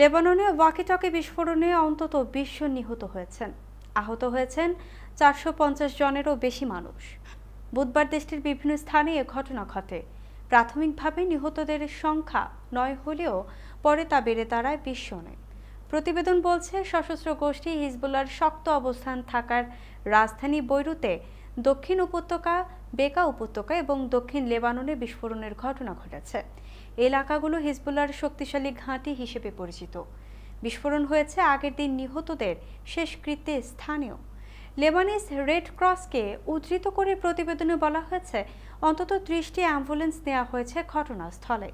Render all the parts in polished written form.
লেবাননে ওয়াকিটকি বিস্ফোরণে অন্তত ২০ জন নিহত হয়েছেন। আহত হয়েছেন ৪৫০ জনেরও বেশি মানুষ। বুধবার দেশটির বিভিন্ন স্থানে এ ঘটনা ঘটে। প্রাথমিকভাবে নিহতদের সংখ্যা ৯ হলেও পরে তা বেড়ে দাঁড়ায় ২০ জনে। প্রতিবেদন বলছে, সশস্ত্র গোষ্ঠী হিজবুল্লাহর শক্ত অবস্থান থাকার রাজধানী বৈরুতে দক্ষিণ উপত্যকা, বেকা উপত্যকা এবং দক্ষিণ লেবাননে বিস্ফোরণের ঘটনা ঘটেছে। এলাকাগুলো হিজবুল্লাহর শক্তিশালী ঘাঁটি হিসেবে পরিচিত। বিস্ফোরণ হয়েছে আগের দিন নিহতদের শেষকৃত্যে স্থানীয়। লেবানিজ রেড ক্রসকে উদ্ধৃত করে প্রতিবেদনে বলা হয়েছে, অন্তত ৩০টি অ্যাম্বুলেন্স নেওয়া হয়েছে ঘটনাস্থলে।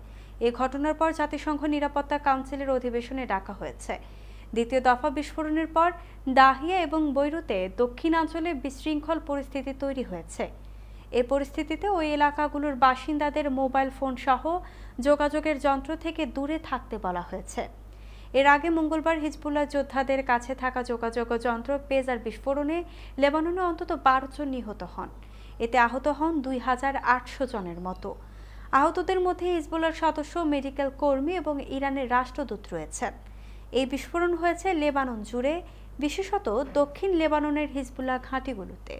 এ ঘটনার পর জাতিসংঘ নিরাপত্তা কাউন্সিলের অধিবেশনে ডাকা হয়েছে। দ্বিতীয় দফা বিস্ফোরণের পর দাহিয়া এবং বৈরুতে দক্ষিণাঞ্চলে বিশৃঙ্খল পরিস্থিতি তৈরি হয়েছে। এ পরিস্থিতিতে ওই এলাকাগুলোর বাসিন্দাদের মোবাইল ফোন সহ যোগাযোগের যন্ত্র থেকে দূরে থাকতে বলা হয়েছে। এর আগে মঙ্গলবার হিজবুল্লাহ যোদ্ধাদের কাছে থাকা যোগাযোগ যন্ত্র পেজার বিস্ফোরণে লেবাননে অন্তত ১২ জন নিহত হন। এতে আহত হন ২৮০০ জনের মতো। আহতদের মধ্যে হিজবুল্লাহর সদস্য, মেডিকেল কর্মী এবং ইরানের রাষ্ট্রদূত রয়েছেন। এই বিস্ফোরণ হয়েছে লেবানন জুড়ে, বিশেষত দক্ষিণ লেবাননের হিজবুল্লাহ ঘাঁটিগুলোতে।